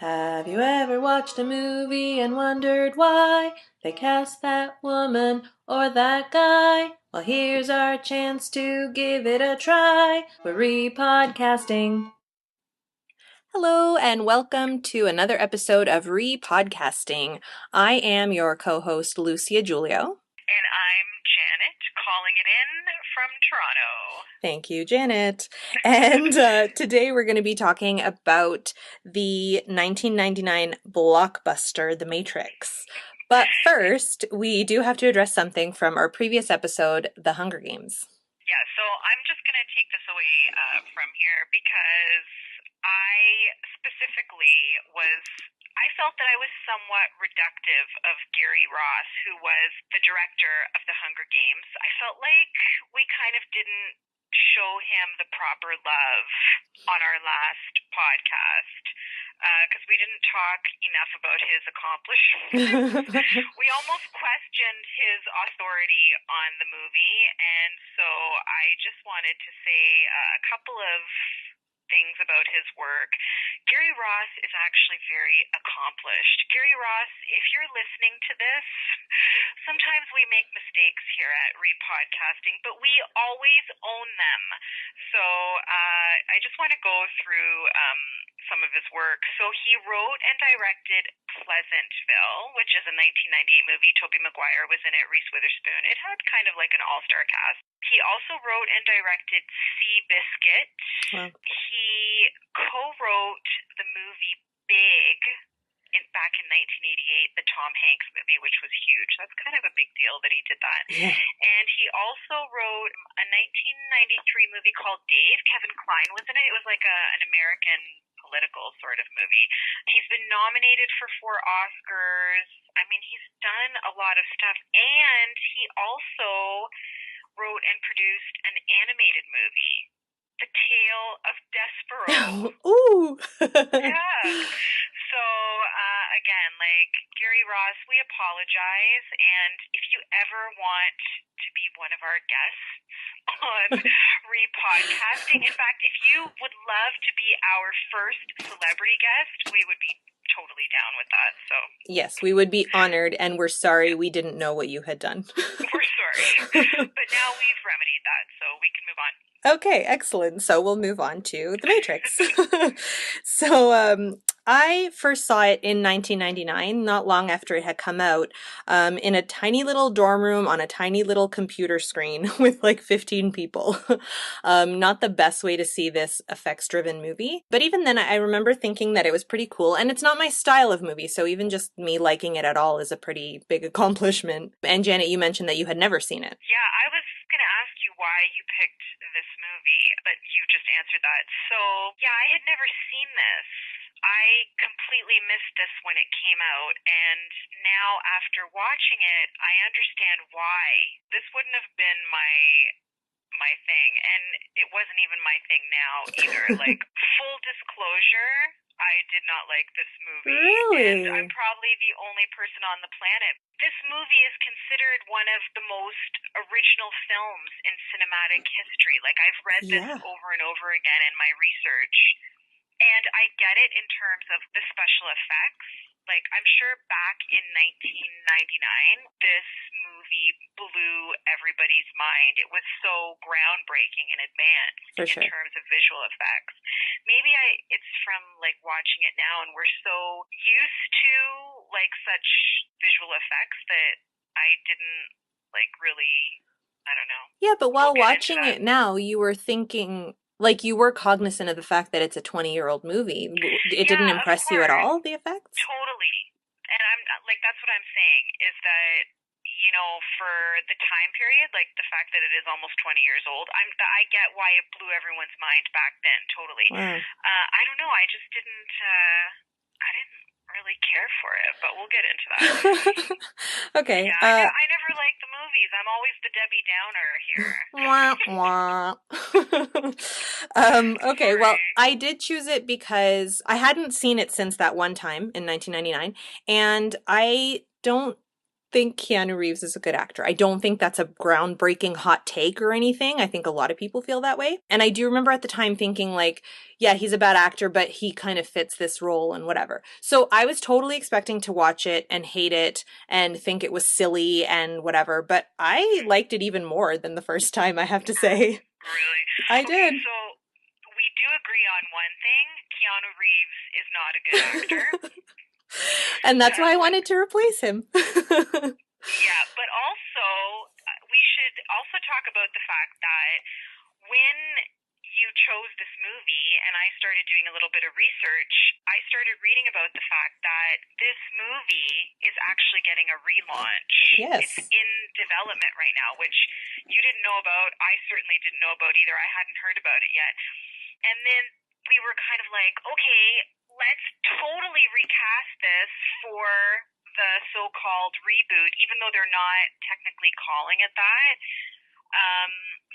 Have you ever watched a movie and wondered why they cast that woman or that guy? Well, here's our chance to give it a try. We're repodcasting. Hello, and welcome to another episode of Repodcasting. I am your co-host, Lucia Giulio. And I'm Janet, calling it in from Toronto. Thank you, Janet. And today we're going to be talking about the 1999 blockbuster, The Matrix. But first, we do have to address something from our previous episode, The Hunger Games. Yeah, so I'm just going to take this away from here because I specifically I felt that I was somewhat reductive of Gary Ross, who was the director of The Hunger Games. I felt like we kind of didn't show him the proper love on our last podcast because we didn't talk enough about his accomplishments. We almost questioned his authority on the movie, and so I just wanted to say a couple of things about his work. Gary Ross is actually very accomplished. Gary Ross, if you're listening to this, sometimes we make mistakes here at Repodcasting, but we always own them. So I just want to go through some of his work. So he wrote and directed Pleasantville, which is a 1998 movie. Tobey Maguire was in it, Reese Witherspoon. It had kind of like an all-star cast. He also wrote and directed Seabiscuit. Wow. He co-wrote the movie Big back in 1988, the Tom Hanks movie, which was huge. That's kind of a big deal that he did that. Yeah. And he also wrote a 1993 movie called Dave. Kevin Kline was in it. It was like an American political sort of movie. He's been nominated for 4 Oscars. I mean, he's done a lot of stuff. And he also wrote and produced an animated movie, The Tale of Despero. Ooh! Yeah. So, again, like, Gary Ross, we apologize, and if you ever want to be one of our guests on Repodcasting, in fact, if you would love to be our first celebrity guest, we would be totally down with that. So Yes, we would be honored, and we're sorry we didn't know what you had done. We're sorry. But now we've remedied that, so we can move on. Okay, excellent. So we'll move on to The Matrix. So I first saw it in 1999, not long after it had come out, in a tiny little dorm room on a tiny little computer screen with like 15 people. Not the best way to see this effects-driven movie. But even then, I remember thinking that it was pretty cool. And it's not my style of movie, so even just me liking it at all is a pretty big accomplishment. And Janet, you mentioned that you had never seen it. Yeah, I was going to ask you why you picked this movie, but you just answered that. So, yeah, I had never seen this. I completely missed this when it came out, and now after watching it, I understand why. This wouldn't have been my thing, and it wasn't even my thing now either. Like, full disclosure, I did not like this movie. Really? And I'm probably the only person on the planet. This movie is considered one of the most original films in cinematic history. Like, I've read this over and over again in my research, and I get it in terms of the special effects. Like, I'm sure back in 1999, this movie blew everybody's mind. It was so groundbreaking and advanced in terms of visual effects. Maybe it's from, like, watching it now, and we're so used to, like, such visual effects that I didn't, like, really, I don't know. Yeah, but while watching it now, you were thinking... Like, you were cognizant of the fact that it's a 20-year-old movie. It didn't impress you at all, the effects? Totally. And I'm like, that's what I'm saying, is that, you know, for the time period, like the fact that it is almost 20 years old, I get why it blew everyone's mind back then, totally. Wow. I don't know, I just didn't really care for it, but we'll get into that. Okay. Yeah, I never like the movies. I'm always the Debbie Downer Wah, here. wah. Okay, well, I did choose it because I hadn't seen it since that one time in 1999, and I don't think Keanu Reeves is a good actor. I don't think that's a groundbreaking hot take or anything. I think a lot of people feel that way. And I do remember at the time thinking like, yeah, he's a bad actor, but he kind of fits this role and whatever. So I was totally expecting to watch it and hate it and think it was silly and whatever, but I liked it even more than the first time, I have to say. Really? I Okay, did. so we do agree on one thing. Keanu Reeves is not a good actor. And that's why I wanted to replace him. Yeah, but also we should also talk about the fact that when you chose this movie and I started doing a little bit of research, I started reading about the fact that this movie is actually getting a relaunch. It's Yes. in development right now, which you didn't know about. I certainly didn't know about either. I hadn't heard about it yet. And then we were kind of like, okay, let's totally recast this for the so-called reboot, even though they're not technically calling it that.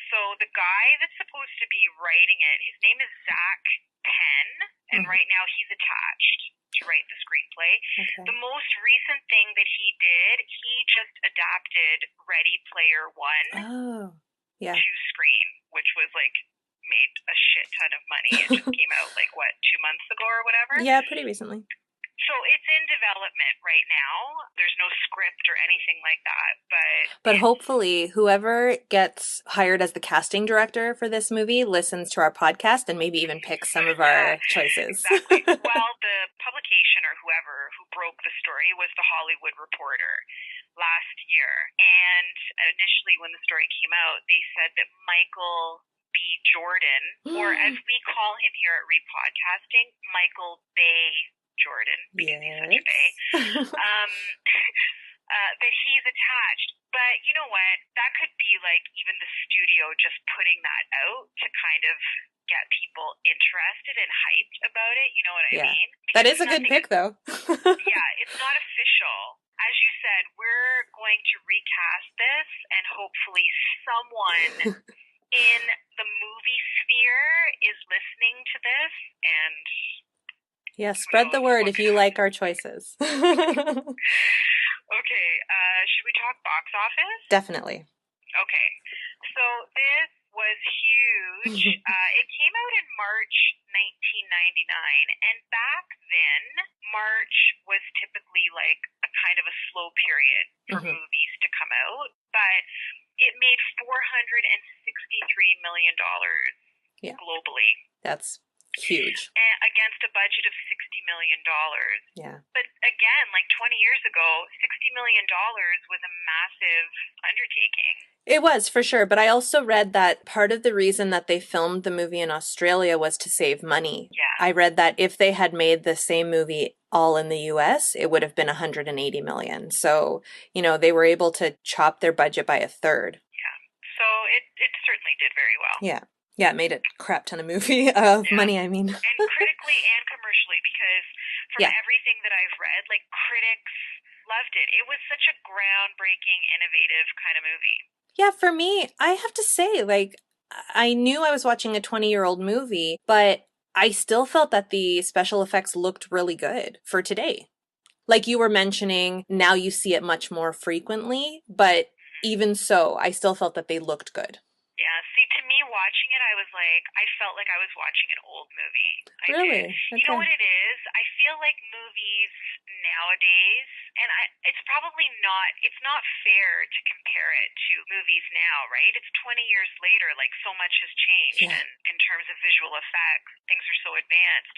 So the guy that's supposed to be writing it, his name is Zach Penn, and right now he's attached to write the screenplay. Okay. The most recent thing that he did, he just adapted Ready Player One Oh, yeah. to screen, which was like made a shit ton of money. It just came out like what, 2 months ago or whatever. Yeah, pretty recently. So it's in development right now. There's no script or anything like that, But hopefully whoever gets hired as the casting director for this movie listens to our podcast and maybe even picks some of our choices. Exactly. Well, the publication or whoever who broke the story was the Hollywood Reporter last year. And initially when the story came out, they said that Michael B. Jordan, or as we call him here at Repodcasting, Michael Bay Jordan, because he's such a bay, that he's attached. But you know what? That could be like even the studio just putting that out to kind of get people interested and hyped about it. You know what I mean? Because that is a good pick, though. Yeah, it's not official. As you said, we're going to recast this, and hopefully someone in the movie sphere is listening to this, and yeah, spread the word if you like our choices. Okay, should we talk box office? Definitely. Okay, so this was huge. It came out in March 1999, and back then, March was typically like a kind of a slow period for movies to come out, but it made $463 million globally. That's huge. Against a budget of $60 million. Yeah. But again, like 20 years ago, $60 million was a massive undertaking. It was, for sure. But I also read that part of the reason that they filmed the movie in Australia was to save money. Yeah. I read that if they had made the same movie all in the US, it would have been $180 million. So, you know, they were able to chop their budget by a third. Yeah. So it certainly did very well. Yeah. Yeah, it made a crap ton of money, I mean. And critically and commercially, because from everything that I've read, like critics loved it. It was such a groundbreaking, innovative kind of movie. Yeah, for me, I have to say, like, I knew I was watching a 20-year-old movie, but I still felt that the special effects looked really good for today. Like you were mentioning, now you see it much more frequently, but even so, I still felt that they looked good. Yeah, see, to me, watching it, I was like, I felt like I was watching an old movie. Really? Okay. You know what it is? I feel like movies nowadays, and it's probably not, it's not fair to compare it to movies now, right? It's 20 years later, like so much has changed in terms of visual effects. Things are so advanced.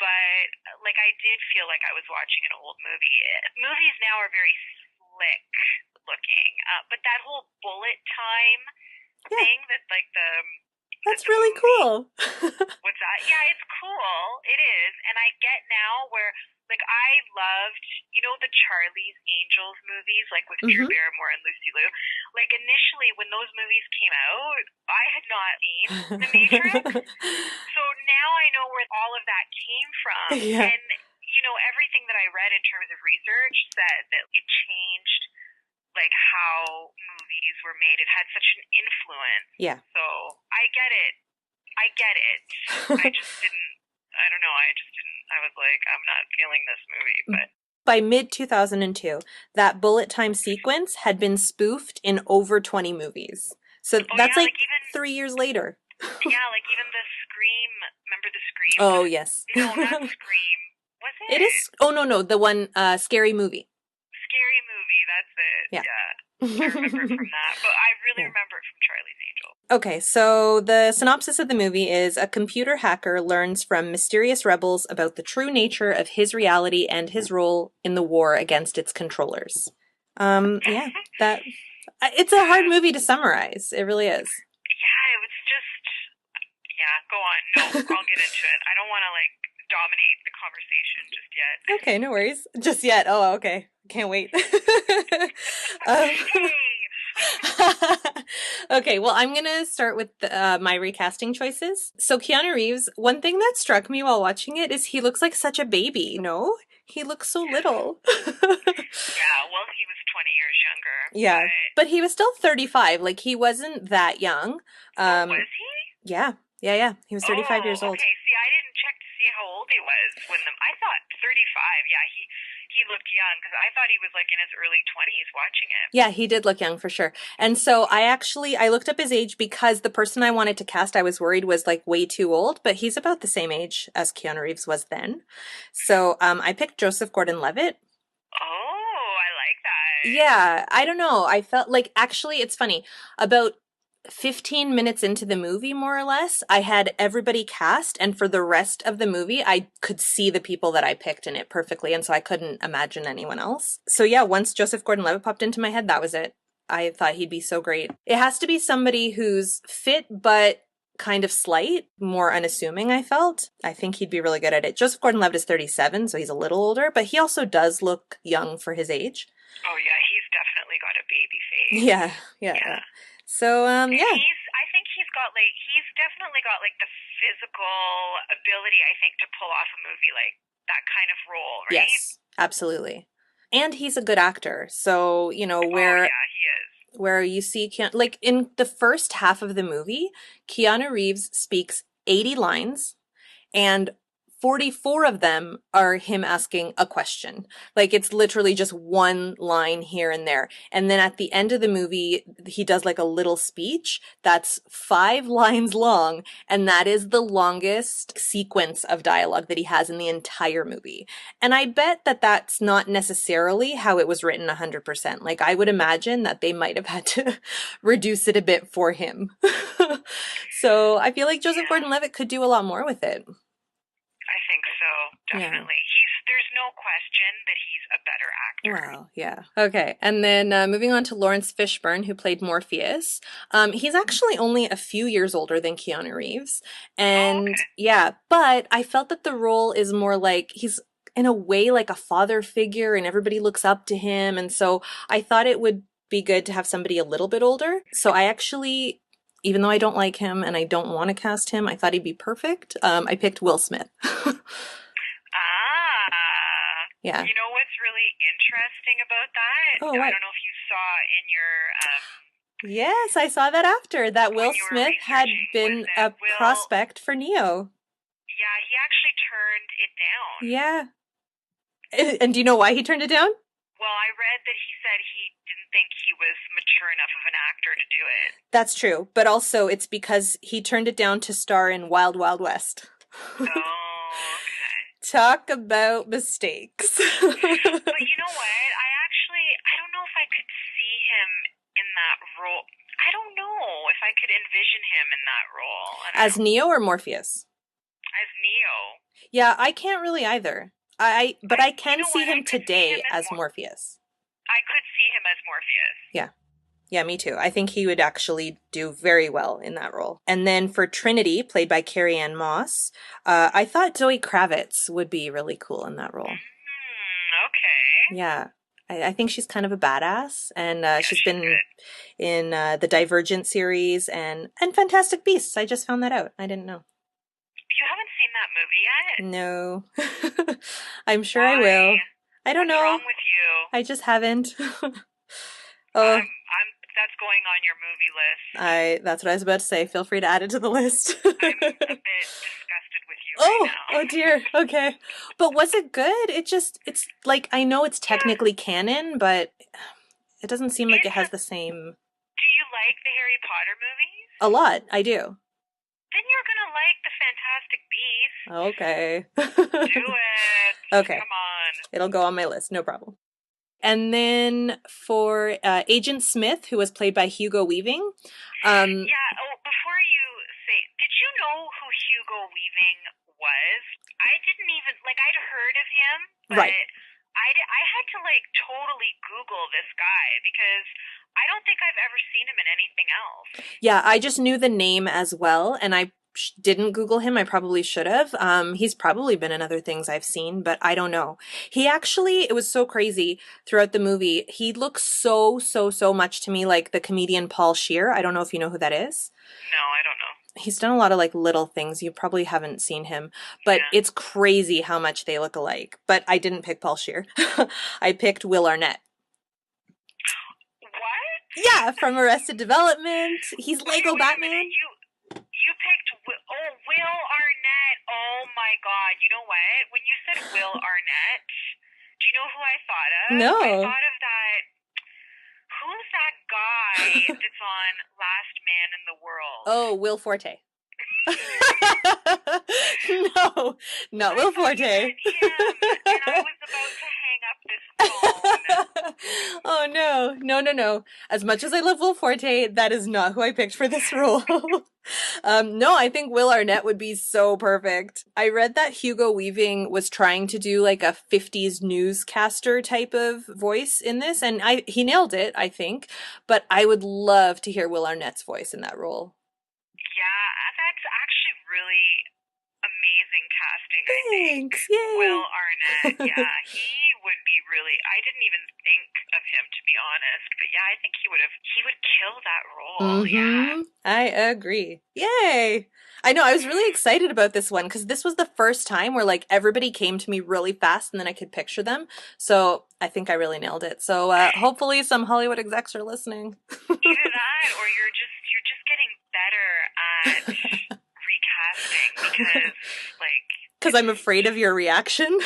But, like, I did feel like I was watching an old movie. Movies now are very slick looking, but that whole bullet time thing that like that's really cool. What's that? Yeah, it's cool. It is. And I get now where like I loved, you know, the Charlie's Angels movies, like with Drew Barrymore and Lucy Liu. Like initially when those movies came out, I had not seen The Matrix. So now I know where all of that came from. And you know, everything that I read in terms of research said that it changed like how movies were made. It had such an influence. Yeah. So I get it. I just didn't, I don't know, I was like, I'm not feeling this movie, but By mid 2002, that bullet time sequence had been spoofed in over 20 movies. So Oh that's yeah, like like even 3 years later. yeah, like even the Scream. Remember the Scream? Oh, yes. No, not Scream. Was It it is. Oh, no, no. The one Scary Movie. Scary Movie? That's it. Yeah. Yeah, I remember it from that, but I really Yeah. remember it from Charlie's Angels. Okay, so the synopsis of the movie is a computer hacker learns from mysterious rebels about the true nature of his reality and his role in the war against its controllers. Yeah, that it's a hard movie to summarize. It really is. Yeah, it was just yeah. Go on. No, I'll get into it. I don't want to like dominate the conversation just yet. Okay, no worries. Just yet. Oh, okay. Can't wait. um, Hey. okay, well, I'm gonna start with my recasting choices. So Keanu Reeves, one thing that struck me while watching it is he looks like such a baby. No, he looks so little. Yeah, well, he was 20 years younger, Yeah, but but he was still 35. Like he wasn't that young. oh, Um, was he? yeah, yeah, yeah. He was 35 Oh, years old. okay. See, I didn't check to see how old he was when the. I thought 35. Yeah, he looked young because I thought he was like in his early 20s watching it. Yeah, he did look young for sure. And so I looked up his age because the person I wanted to cast I was worried was like way too old, but he's about the same age as Keanu Reeves was then. So I picked Joseph Gordon-Levitt. Oh, I like that. Yeah, I don't know. I felt like actually it's funny. About 15 minutes into the movie, more or less, I had everybody cast, and for the rest of the movie, I could see the people that I picked in it perfectly, and so I couldn't imagine anyone else. So yeah, once Joseph Gordon-Levitt popped into my head, that was it. I thought he'd be so great. It has to be somebody who's fit but kind of slight, more unassuming, I felt. I think he'd be really good at it. Joseph Gordon-Levitt is 37, so he's a little older, but he also does look young for his age. Oh yeah, he's definitely got a baby face. Yeah, yeah, yeah. Yeah. So, And yeah. I think he's definitely got like the physical ability, I think, to pull off a movie like that kind of role, right? Yes, absolutely. And he's a good actor. So, Oh yeah, he is. where you see like in the first half of the movie, Keanu Reeves speaks 80 lines and 44 of them are him asking a question. Like it's literally just one line here and there. And then at the end of the movie, he does like a little speech that's 5 lines long. And that is the longest sequence of dialogue that he has in the entire movie. And I bet that that's not necessarily how it was written 100%. Like I would imagine that they might have had to reduce it a bit for him. So I feel like Joseph Yeah. Gordon-Levitt could do a lot more with it. I think so, Yeah. definitely. There's no question that he's a better actor. Wow. Yeah. Okay. And then moving on to Lawrence Fishburne, who played Morpheus. He's actually only a few years older than Keanu Reeves. Oh, And okay. yeah, but I felt that the role is more like he's in a way like a father figure and everybody looks up to him. And so I thought it would be good to have somebody a little bit older. So I actually, even though I don't like him and I don't want to cast him, I thought he'd be perfect. I picked Will Smith. Ah, Yeah. you know what's really interesting about that? Oh, I what? don't know if you saw in your Yes, I saw that after that when Will you were Smith had researching was been that a prospect for Neo. yeah, he actually turned it down. Yeah. And do you know why he turned it down? Well, I read that he said he didn't think he was mature enough of an actor to do it. That's true, but also it's because he turned it down to star in Wild Wild West. Oh, okay. Talk about mistakes. But you know what? I don't know if I could see him in that role. I don't know if I could envision him in that role. I don't As know. Neo or Morpheus? As Neo. Yeah, I can't really either. But I You can know see what? I him could see him today as as Morpheus. I could see him as Morpheus. Yeah. Yeah, me too. I think he would actually do very well in that role. And then for Trinity, played by Carrie Ann Moss, I thought Zoe Kravitz would be really cool in that role. Okay. Yeah. I think she's kind of a badass, and Yeah, she's she's been good. in the Divergent series and Fantastic Beasts. I just found that out. I didn't know. You haven't seen that movie yet? No. I'm sure I will. Why? I don't What's know. wrong with you? I just haven't. Oh, I'm that's going on your movie list. that's what I was about to say. Feel free to add it to the list. I'm a bit disgusted with you right Oh, now. oh dear. Okay. But was it good? It's like, I know it's Yeah, technically canon, but it doesn't seem like it it's has the same. do you like the Harry Potter movies? A lot. I do. Then you're gonna like the Fantastic Beasts. Okay. Do it. Okay. Come on. It'll go on my list. No problem. And then for Agent Smith, who was played by Hugo Weaving. Um, Yeah, oh, before you say, did you know who Hugo Weaving was? I didn't even, like, I'd heard of him, right. but I had to, like, totally Google this guy because I don't think I've ever seen him in anything else. Yeah, I just knew the name as well, and I didn't Google him. I probably should have. He's probably been in other things I've seen, but I don't know. He actually, it was so crazy throughout the movie. He looks so much to me like the comedian Paul Scheer. I don't know if you know who that is. No, I don't know. He's done a lot of like little things. You probably haven't seen him, but Yeah. it's crazy how much they look alike. But I didn't pick Paul Scheer. I picked Will Arnett. What? Yeah, from Arrested Development. He's Lego Wait a minute. Batman. You picked Will Arnett. Oh my God! You know what? When you said Will Arnett, do you know who I thought of? I No. thought of that. Who's that guy that's on Last Man in the World? Oh, Will Forte. No, not I Will thought you Forte. meant him, and I was about to hang up this phone. Oh no, no. As much as I love Will Forte, that is not who I picked for this role. No, I think Will Arnett would be so perfect. I read that Hugo Weaving was trying to do like a 50s newscaster type of voice in this, and he nailed it, I think. But I would love to hear Will Arnett's voice in that role. Yeah, that's actually really amazing casting, I think. Thanks. Yay. Will Arnett, yeah, he would be really. I didn't even think of him to be honest, but yeah, I think he would kill that role. Yeah. Mm-hmm. I agree. Yay. I know, I was really excited about this one because this was the first time where like everybody came to me really fast and then I could picture them. So I think I really nailed it. So hopefully some Hollywood execs are listening. Either that, or you're just getting better at recasting because like Because I'm afraid of your reaction. no,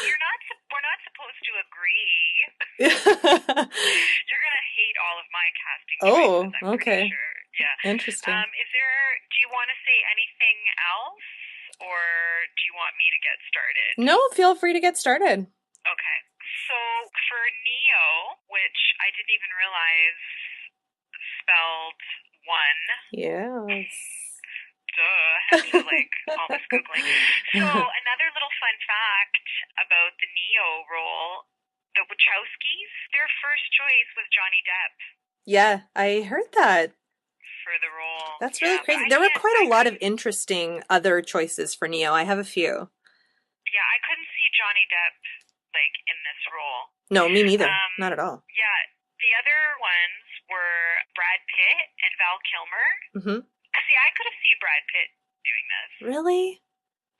you're not. We're not supposed to agree. You're gonna hate all of my casting choices. Oh, I'm okay. pretty sure. Yeah. Interesting. Is there? Do you want to say anything else, or do you want me to get started? No, feel free to get started. Okay. So for Neo, which I didn't even realize spelled one. Yes. Duh, I had to like all this googling. So another little fun fact about the Neo role: the Wachowskis, their first choice was Johnny Depp Yeah, I heard that. for the role. That's really Yeah, but crazy. There were quite I a lot of couldn't. interesting other choices for Neo. I have a few. Yeah, I couldn't see Johnny Depp like in this role. No, me neither. Not at all. Yeah, the other ones were Brad Pitt and Val Kilmer. Mm-hmm. See, I could have seen Brad Pitt doing this. Really?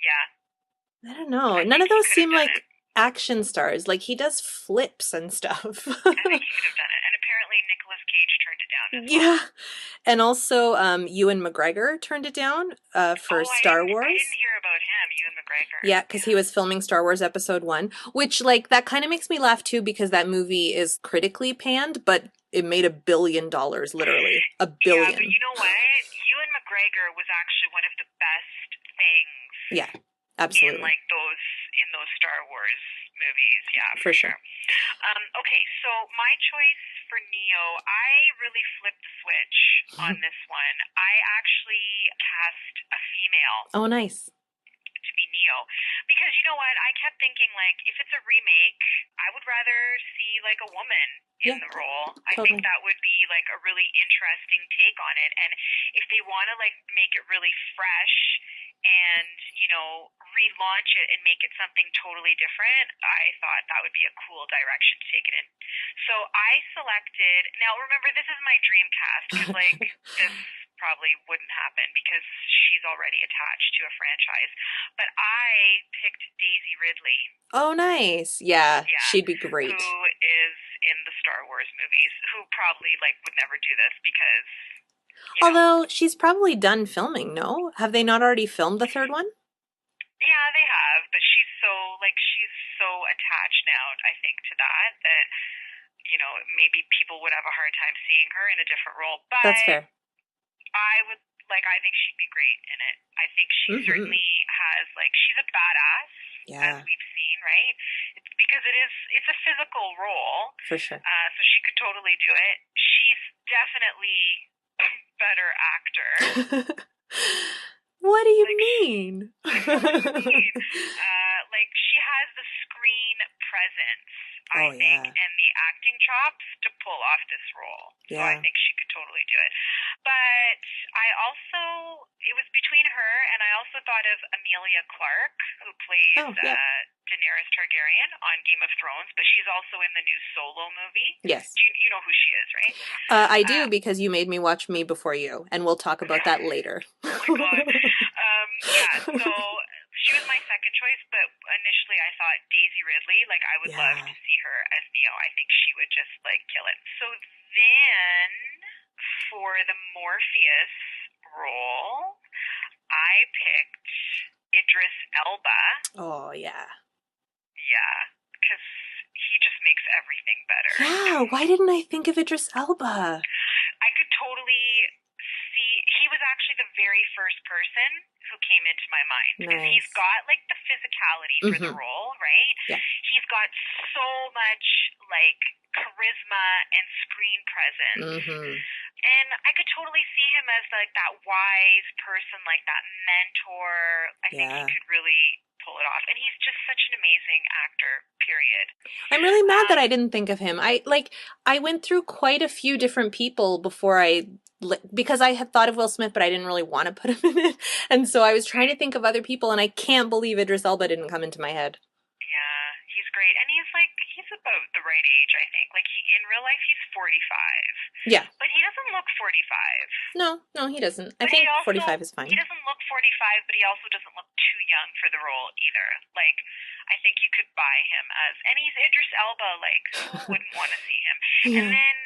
Yeah. I don't know. I None think of he those could have seem done like it. action stars. Like he does flips and stuff. I think he could have done it. And apparently Nicolas Cage turned it down as well. Yeah. And also Ewan McGregor turned it down for Star Wars. I didn't hear about him, Ewan McGregor. Yeah, because he was filming Star Wars Episode 1, which, like, that kind of makes me laugh too because that movie is critically panned, but it made $1 billion, literally. $1 billion. Yeah, but you know what? Ewan McGregor was actually one of the best things. Yeah, absolutely. In those Star Wars movies. Yeah, for sure. Okay, so my choice for Neo, I really flipped the switch on this one. I actually cast a female. Oh, nice. To be Neo, because you know what, I kept thinking like if it's a remake I would rather see like a woman in the role. I think that would be like a really interesting take on it, and if they want to like make it really fresh and relaunch it and make it something totally different, I thought that would be a cool direction to take it in. So I selected, now remember this is my dream cast because like this probably wouldn't happen because she's already attached to a franchise. But I picked Daisy Ridley. Oh, nice. Yeah, she'd be great. Who is in the Star Wars movies, who probably like would never do this because you know. Although she's probably done filming, no? Have they not already filmed the third one? Yeah, they have, but she's so attached now, I think, to that maybe people would have a hard time seeing her in a different role. That's But fair. I think she'd be great in it. I think she Mm-hmm. certainly has, she's a badass, as Yeah, we've seen, right? It's because it's a physical role, for sure. so she could totally do it. She's definitely a better actor. What do you Like, mean? what do you mean? She has the screen presence, I Oh, think, yeah. and the acting chops to pull off this role. So I Yeah. think she could totally do it. But it was between her and I also thought of Amelia Clark, who plays Oh, yeah. Daenerys Targaryen on Game of Thrones, but she's also in the new Solo movie. Yes. You know who she is, right? I do because you made me watch Me Before You, and we'll talk about that later. Oh my god. Yeah, so she was my second choice, but initially I thought Daisy Ridley. I would love Yeah. to see her as Neo. I think she would just kill it. So then for the Morpheus role, I picked Idris Elba. Oh, yeah. Yeah, because he just makes everything better. Yeah, why didn't I think of Idris Elba? I could totally see he was actually the very first person who came into my mind because he's Nice. got the physicality for the Mm-hmm. role, right? Yeah. He's got so much charisma and screen presence. Mm-hmm. And I could totally see him as that wise person, that mentor. I think he Yeah. could really pull it off. And he's just such an amazing actor, period. I'm really mad that I didn't think of him. I went through quite a few different people before because I had thought of Will Smith, but I didn't really want to put him in it. And so I was trying to think of other people, and I can't believe Idris Elba didn't come into my head. Yeah, he's great, and he's about the right age, I think. In real life, he's 45, Yeah. but he doesn't look 45. No, he doesn't. I But think 45 is he fine. doesn't look 45, but he also doesn't look too young for the role either. I think you could buy him and he's Idris Elba. Who wouldn't want to see him? And Yeah. then,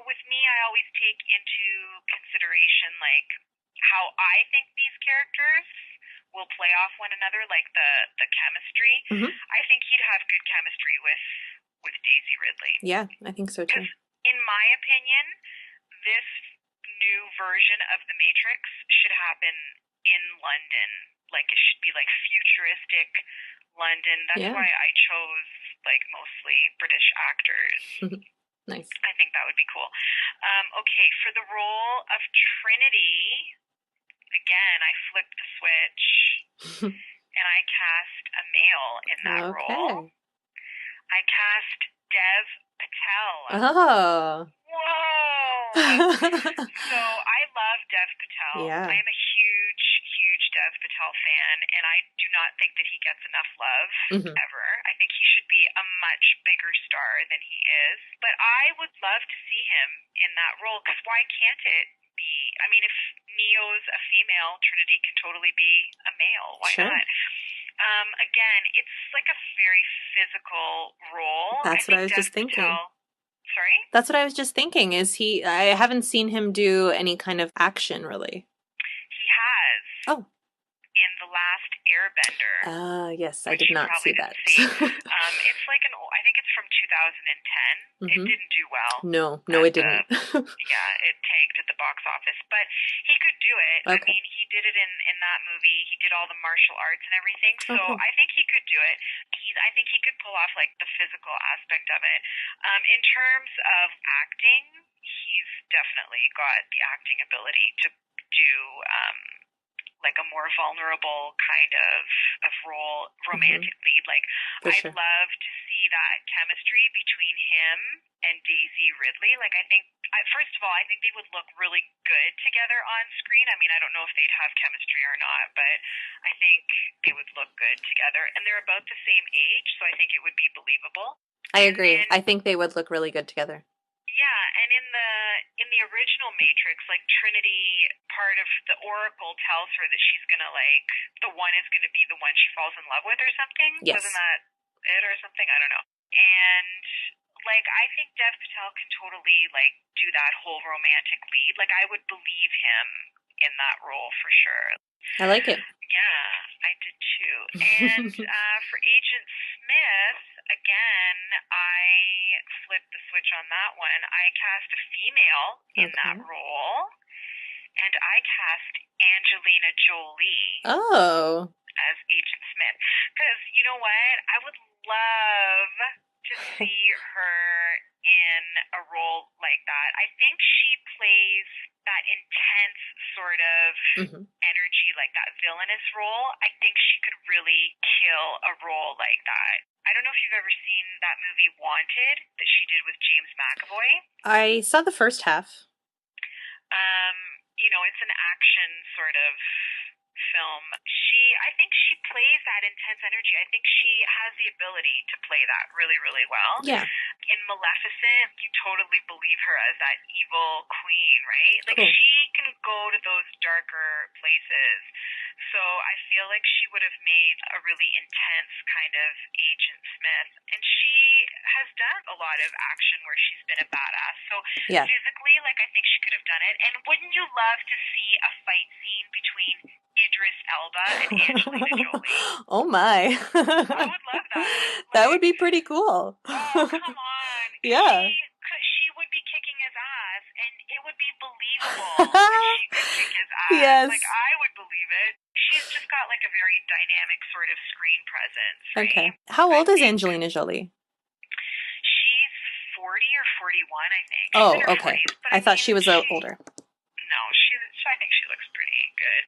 with me, I always take into consideration how I think these characters will play off one another, the chemistry. Mm-hmm. I think he'd have good chemistry with Daisy Ridley. Yeah, I think so too. Because, in my opinion, this new version of the Matrix should happen in London. It should be futuristic London. That's Yeah. why I chose mostly British actors. Nice. I think that would be cool. Okay, for the role of Trinity, again, I flipped the switch and I cast a male in that role. I cast Dev Patel. Oh. Whoa! So I love Dev Patel. Yeah. I am a huge, huge Dev Patel fan, and I do not think that he gets enough love ever. I think he should be a much bigger star than he is. But I would love to see him in that role, because why can't it be? I mean, if Neo's a female, Trinity can totally be a male. Why not? Again, it's a very physical role. That's what I was just thinking. Sorry? That's what I was just thinking. I haven't seen him do any kind of action, really. He has. Oh. In The Last Airbender. Yes, I did not see that. It's I think it's from 2010. It didn't do well. No, it didn't. Yeah, it tanked at the box office, but he could do it. Okay. I mean, he did it in that movie. He did all the martial arts and everything, so cool. I think he could do it. I think he could pull off the physical aspect of it. In terms of acting, he's definitely got the acting ability to do a more vulnerable kind of role, romantic lead. I'd love to see that chemistry between him and Daisy Ridley. I think, first of all, I think they would look really good together on screen. I mean, I don't know if they'd have chemistry or not, but I think they would look good together. And they're about the same age, so I think it would be believable. I agree. I think they would look really good together. Yeah, and in the original Matrix, Trinity, part of the Oracle tells her that she's gonna the one is gonna be the one she falls in love with or something. Yes. Wasn't that it or something? I don't know. And Like, I think Dev Patel can totally, like, do that whole romantic lead. Like, I would believe him in that role for sure. I like it. Yeah, I did too. And for Agent Smith, again, I flipped the switch on that one. I cast a female in that Okay. role, and I cast Angelina Jolie Oh. as Agent Smith. Because you know what? I would love to see her in a role like that. I think she plays that intense sort of Hmm. energy, like that villainous role. I think she could really kill a role like that. I don't know if you've ever seen that movie Wanted that she did with James McAvoy. I saw the first half. Um, it's an action sort of film. I think she plays that intense energy. I think she has the ability to play that really, really well. Yeah. In Maleficent, you totally believe her as that evil queen, right? Like, Cool. she can go to those darker places. So I feel like she would have made a really intense kind of Agent Smith. And she has done a lot of action where she's been a badass. So Yeah. physically, like, I think she could have done it. And wouldn't you love to see a fight scene between Idris Elba and Angelina Jolie? Oh my. I would love that. That would Like, be pretty cool. oh, come on. Yeah. She would be kicking his ass, and it would be believable that she could kick his ass. Yes. Like, I would believe it. She's just got, like, a very dynamic sort of screen presence, right? Okay. How old is think Angelina Jolie? she's 40 or 41, I think. She's Oh, in her okay. 40s, but I thought she was older. No, I think she looks pretty good.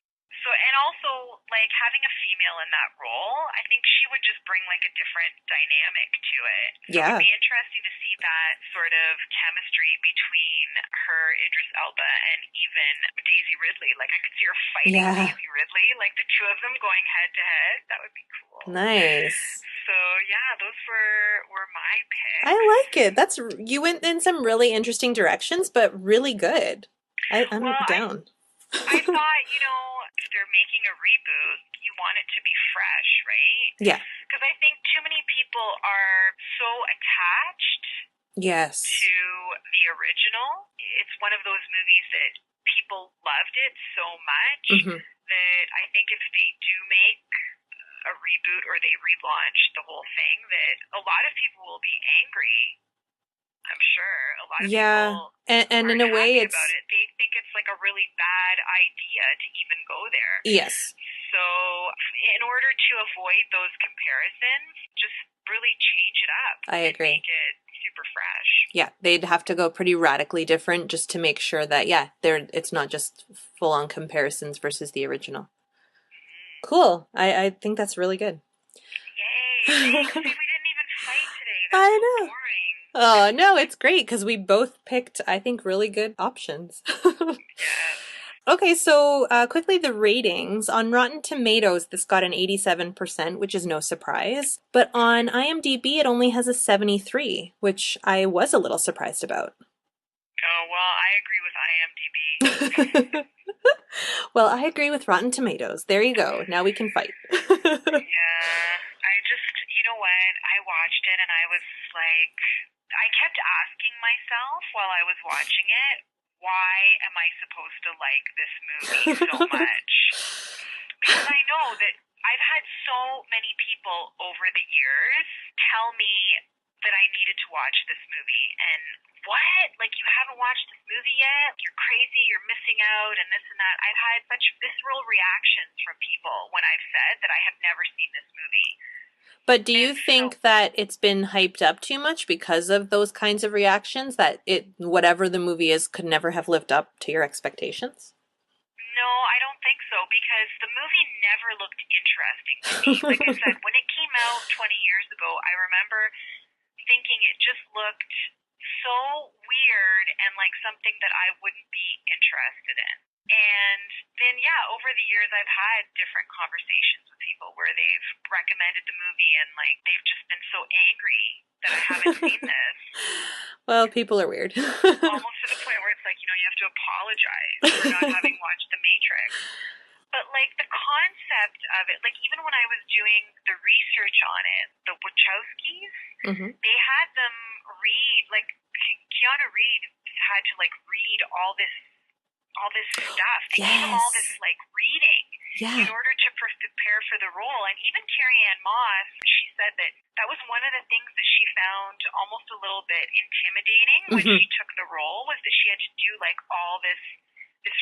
So, and also, like, having a female in that role, I think she would just bring, like, a different dynamic to it. So it Yeah. would be interesting to see that sort of chemistry between her, Idris Elba, and even Daisy Ridley. Like, I could see her fighting Yeah. Daisy Ridley, like the two of them going head to head. That would be cool. Nice. So, yeah, those were my picks. I like it. You went in some really interesting directions, but really good. I'm Well, down. I thought, if they're making a reboot, you want it to be fresh, right? Yeah. Because I think too many people are so attached Yes. to the original. It's one of those movies that people loved it so much Mhm. that I think if they do make a reboot or they relaunch the whole thing, that a lot of people will be angry. I'm sure a lot of people and in aren't a way happy it's about it. They think it's like a really bad idea to even go there. yes. So, in order to avoid those comparisons, just really change it up. I agree. Make it super fresh. Yeah, they'd have to go pretty radically different just to make sure that it's not just full on comparisons versus the original. Cool. I think that's really good. Yay! Thanks. See, we didn't even fight today. That's I so know. boring. Oh, no, it's great because we both picked, I think, really good options. Yes. Okay, so quickly the ratings. On Rotten Tomatoes, this got an 87%, which is no surprise. But on IMDb, it only has a 73, which I was a little surprised about. Oh, well, I agree with IMDb. Well, I agree with Rotten Tomatoes. There you go. Now we can fight. Yeah, you know what? I watched it and I was like, I kept asking myself while I was watching it, why am I supposed to like this movie so much? Because I know that I've had so many people over the years tell me that I needed to watch this movie. And what? Like, you haven't watched this movie yet? You're crazy, you're missing out, and this and that. I've had such visceral reactions from people when I've said that I have never seen this movie. But do you think that it's been hyped up too much because of those kinds of reactions, that whatever the movie is, could never have lived up to your expectations? No, I don't think so, because the movie never looked interesting to me. Like I said, when it came out 20 years ago, I remember thinking it just looked so weird and like something that I wouldn't be interested in. And then, yeah, over the years, I've had different conversations with people where they've recommended the movie and like they've just been so angry that I haven't seen this. Well, people are weird. Almost to the point where it's like, you have to apologize for not having watched The Matrix. But, like, the concept of it, like, even when I was doing the research on it, the Wachowskis, Mhm. they had them read Keanu Reeves had to like read all this stuff. They gave him all this Yes. like reading in Yeah. order to prepare for the role. And even Carrie Ann Moss, she said that that was one of the things that she found almost a little bit intimidating when Hmm. she took the role, was that she had to do like all this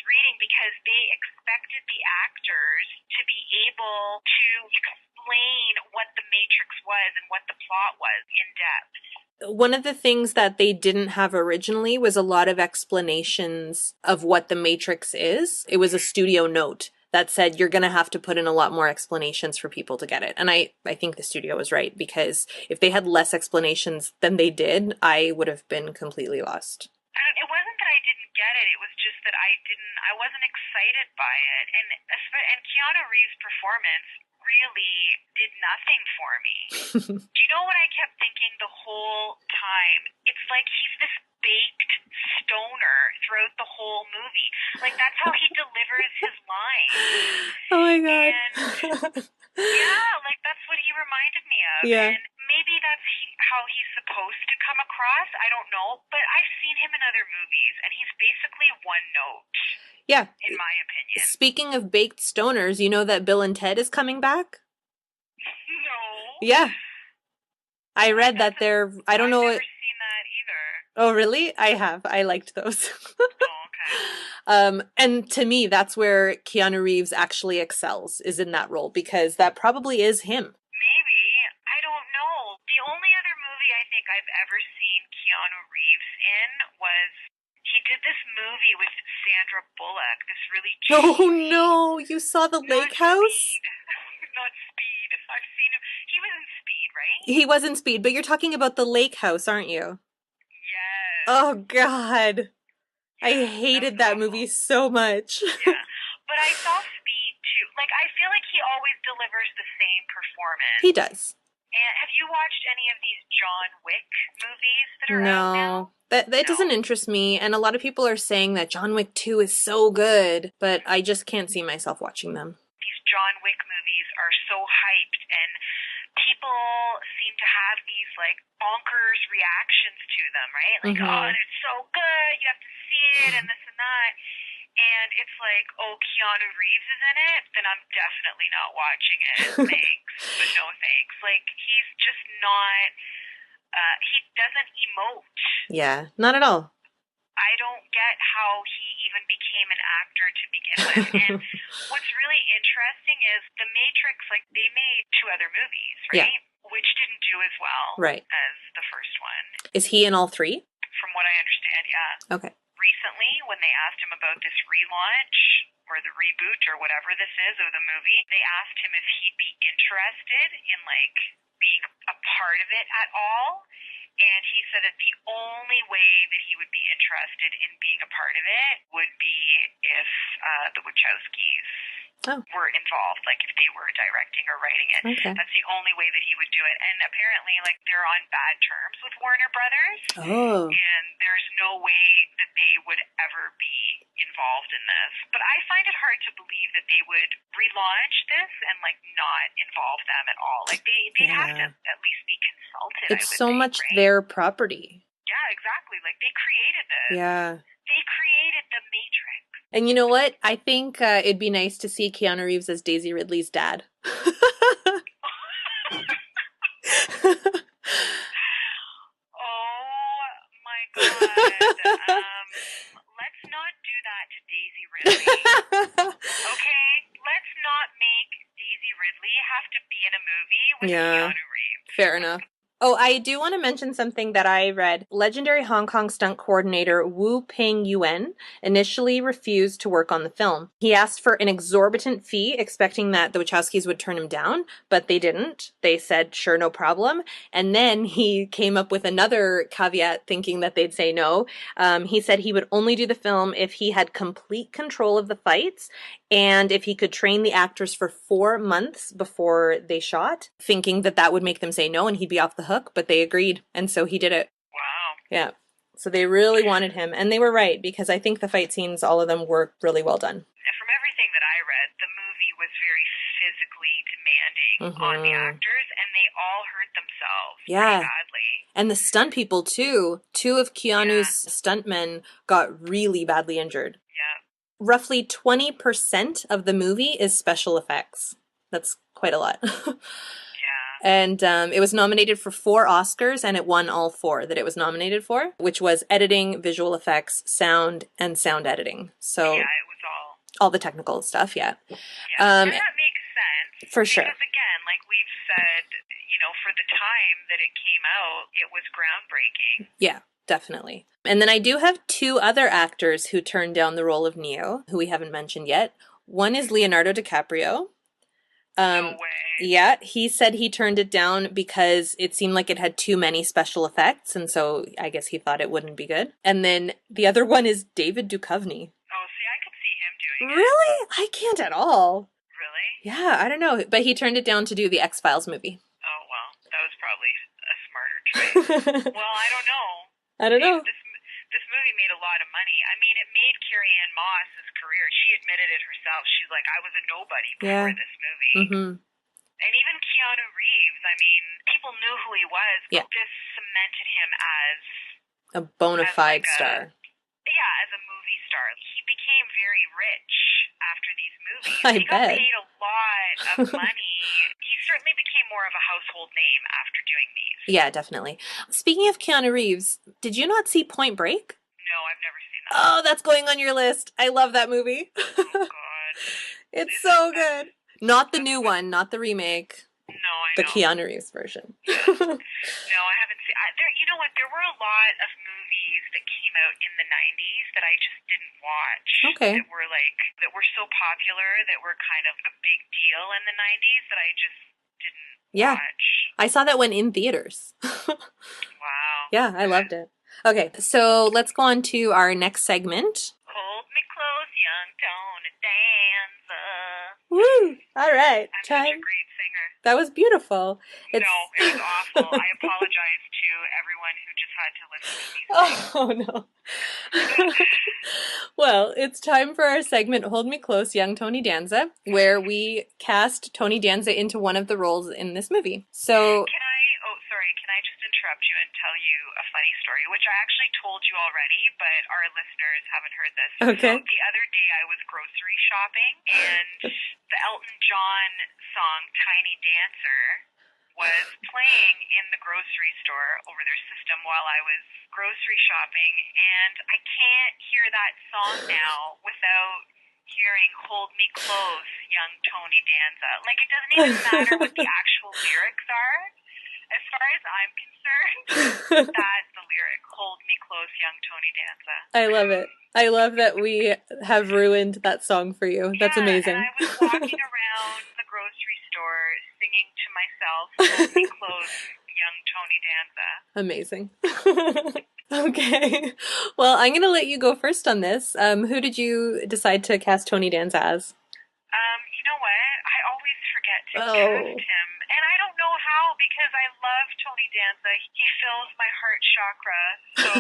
reading because they expected the actors to be able to explain what the Matrix was and what the plot was in depth. One of the things that they didn't have originally was a lot of explanations of what the Matrix is. It was a studio note that said you're going to have to put in a lot more explanations for people to get it. And I think the studio was right, because if they had less explanations than they did, I would have been completely lost. It wasn't that I didn't get it. It was just that I wasn't excited by it. And Keanu Reeves' performance really did nothing for me. Do you know what I kept thinking the whole time? It's like he's this baked stoner throughout the whole movie. Like, that's how he delivers his lines. Oh my God. And yeah, like that's what he reminded me of. Yeah. And maybe that's how he's supposed to come across. I don't know. But I've seen him in other movies, and he's basically one note, Yeah. in my opinion. Speaking of baked stoners, you know that Bill and Ted is coming back? No. Yeah. I read that they're, I don't I've know. never seen that either. Oh, really? I have. I liked those. Oh, okay. And to me, that's where Keanu Reeves actually excels, is in that role, because that probably is him. Maybe. I don't know. The only other movie I think I've ever seen Keanu Reeves in was he did this movie with Sandra Bullock, this really Oh cheesy, no, you saw The not Lake House? Speed. Not Speed. I've seen him. He was in Speed, right? He was in Speed, but you're talking about The Lake House, aren't you? Yes. Oh God. I Yeah, hated was that awful. movie so much. Yeah. But I saw Speed too. Like, I feel like he always delivers the same performance. He does. And have you watched any of these John Wick movies that are out now? No. That doesn't interest me, and a lot of people are saying that John Wick 2 is so good, but I just can't see myself watching them. These John Wick movies are so hyped, and people seem to have these like bonkers reactions to them, right? Like, oh, it's so good, you have to see it, and this and that. And it's like, oh, Keanu Reeves is in it, then I'm definitely not watching it. Thanks, but no thanks. Like, he's just not, he doesn't emote. Yeah, not at all. I don't get how he even became an actor to begin with. And what's really interesting is The Matrix, like, they made 2 other movies, right? Yeah. Which didn't do as well Right. as the first one. Is he in all 3? From what I understand, yeah. Okay. Recently, when they asked him about this relaunch or the reboot or whatever this is of the movie, they asked him if he'd be interested in like being a part of it at all. And he said that the only way that he would be interested in being a part of it would be if the Wachowskis were involved, like if they were directing or writing it. Okay. That's the only way that he would do it. And apparently, like, they're on bad terms with Warner Brothers. Oh. And there's no way that they would ever be involved in this. But I find it hard to believe that they would relaunch this and like not involve them at all. Like they'd have to at least be consulted. It's so much their property. Yeah, exactly. Like they created this. Yeah. They created the Matrix. And you know what? I think it'd be nice to see Keanu Reeves as Daisy Ridley's dad. Oh my God. Let's not do that to Daisy Ridley. Okay? Let's not make Daisy Ridley have to be in a movie with Keanu Reeves. Fair enough. Oh, I do want to mention something that I read. Legendary Hong Kong stunt coordinator Wu Ping Yuen initially refused to work on the film. He asked for an exorbitant fee, expecting that the Wachowskis would turn him down, but they didn't. They said, sure, no problem. And then he came up with another caveat, thinking that they'd say no. He said he would only do the film if he had complete control of the fights and if he could train the actors for 4 months before they shot, thinking that that would make them say no and he'd be off the hook, but they agreed, and so he did it. Wow. Yeah. So they really wanted him, and they were right, because I think the fight scenes, all of them, were really well done. From everything that I read, the movie was very physically demanding on the actors, and they all hurt themselves pretty badly. And the stunt people too. Two of Keanu's Yeah, stuntmen got really badly injured. yeah, Roughly 20% of the movie is special effects. That's quite a lot. yeah. And it was nominated for 4 Oscars, and it won all 4 that it was nominated for, which was editing, visual effects, sound, and sound editing. So Yeah, it was all the technical stuff, yeah. yeah. Um, And that makes sense for sure. because, again, like we've said, for the time that it came out, it was groundbreaking. Yeah, definitely. And then I do have 2 other actors who turned down the role of Neo, who we haven't mentioned yet. One is Leonardo DiCaprio. No Um, way. yeah, he said he turned it down because it seemed like it had too many special effects, and so I guess he thought it wouldn't be good. And then the other one is David Duchovny. Oh, see, I could see him doing it. Really? I can't at all. Really? Yeah, I don't know, but he turned it down to do the X-Files movie. Oh, well, that was probably a smarter choice. Well, I don't know. I don't See, know. this movie made a lot of money. I mean, it made Carrie-Anne Moss's career. She admitted it herself. She's like, I was a nobody before Yeah. this movie. Mm-hmm. And even Keanu Reeves, I mean, people knew who he was, Yeah. but this cemented him as A bona fide like star. yeah, as a movie star. He became very rich after these movies. I He got bet. paid a lot of money. He certainly became more of a household name after doing these. Yeah, definitely. Speaking of Keanu Reeves, did you not see Point Break? No, I've never seen that. Oh, that's going on your list. I love that movie. Oh, God. It's so good. Not the new one, not the remake, No, I the know. Keanu Reeves version. No, I haven't seen. You know what? There were a lot of movies that came out in the '90s that I just didn't watch. Okay. That were so popular, that were kind of a big deal in the '90s that I just didn't Yeah. watch. I saw that one in theaters. Wow. Yeah, I loved it. Okay, so let's go on to our next segment. Hold me close, young Tony Danza. Woo! All right. I'm such a great singer. That was beautiful. No, it was awful. I apologize to everyone who just had to listen to me sing. Oh, no. Well, it's time for our segment, Hold Me Close, Young Tony Danza, where we cast Tony Danza into one of the roles in this movie. So, Can I just interrupt you and tell you a funny story, which I actually told you already, but our listeners haven't heard this. Okay. So the other day I was grocery shopping, and the Elton John song Tiny Dancer was playing in the grocery store over their system while I was grocery shopping, and I can't hear that song now without hearing Hold Me Close, Young Tony Danza. Like, it doesn't even matter what the actual lyrics are. As far as I'm concerned, that's the lyric. Hold me close, young Tony Danza. I love it. I love that we have ruined that song for you. That's amazing. And I was walking around the grocery store singing to myself, Hold me close, young Tony Danza. Amazing. Okay. Well, I'm going to let you go first on this. Who did you decide to cast Tony Danza as? You know what? I always forget to Oh. cast him. And I don't know how, because I love Tony Danza. He fills my heart chakra so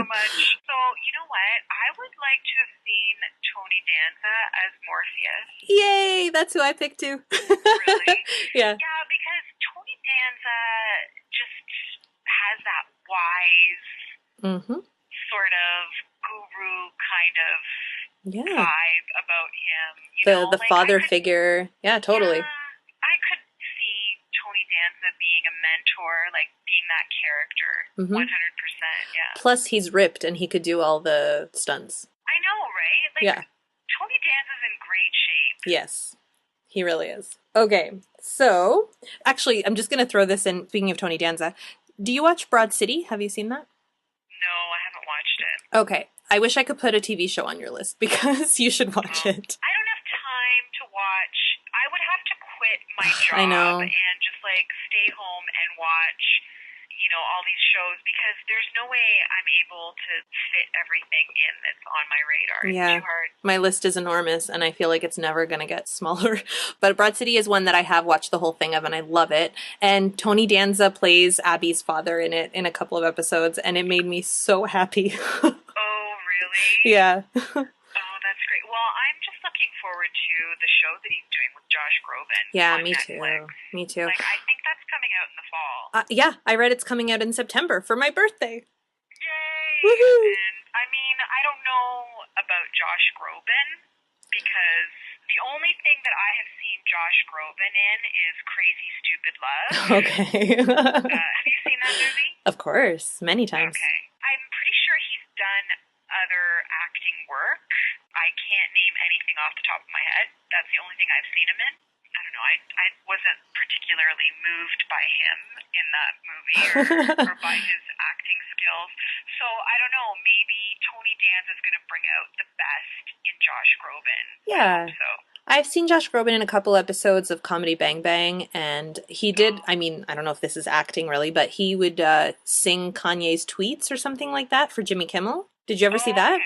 much. So, you know what? I would like to have seen Tony Danza as Morpheus. Yay! That's who I picked too. Really? Yeah. Yeah, because Tony Danza just has that wise Mm-hmm. sort of guru kind of Yeah. vibe about him. The father figure. Yeah, totally. Yeah, I could see Tony Danza being a mentor, like being that character. Mhm. 100%, yeah. Plus, he's ripped and he could do all the stunts. I know, right? Like, Yeah. Tony Danza's in great shape. Yes, he really is. Okay, so actually, I'm just going to throw this in. Speaking of Tony Danza, do you watch Broad City? Have you seen that? No, I haven't watched it. Okay, I wish I could put a TV show on your list because you should watch it. I don't have time to watch. I would have to quit my job I know. and just like stay home and watch, all these shows, because there's no way I'm able to fit everything in that's on my radar. It's Yeah. too hard. My list is enormous and I feel like it's never going to get smaller. But Broad City is one that I have watched the whole thing of and I love it. And Tony Danza plays Abby's father in it in a couple of episodes and it made me so happy. Oh, really? Yeah. Oh, that's great. Well, I'm just looking forward to the show that he's doing with Josh Groban. Yeah, on me Netflix. too. Me too. Like, I think that's coming out in the fall. Yeah, I read it's coming out in September for my birthday. Yay! Woohoo! And I mean, I don't know about Josh Groban because the only thing that I have seen Josh Groban in is Crazy Stupid Love. Okay. Have you seen that movie? Of course, many times. Okay. I'm pretty sure he's done other acting work. I can't name anything off the top of my head. That's the only thing I've seen him in. I don't know. I wasn't particularly moved by him in that movie or by his acting skills. So I don't know. Maybe Tony Danza is going to bring out the best in Josh Groban. I hope Yeah. so. I've seen Josh Groban in a couple episodes of Comedy Bang Bang, and he did, I mean, I don't know if this is acting really, but he would sing Kanye's tweets or something like that for Jimmy Kimmel. Did you ever see Oh, that? okay.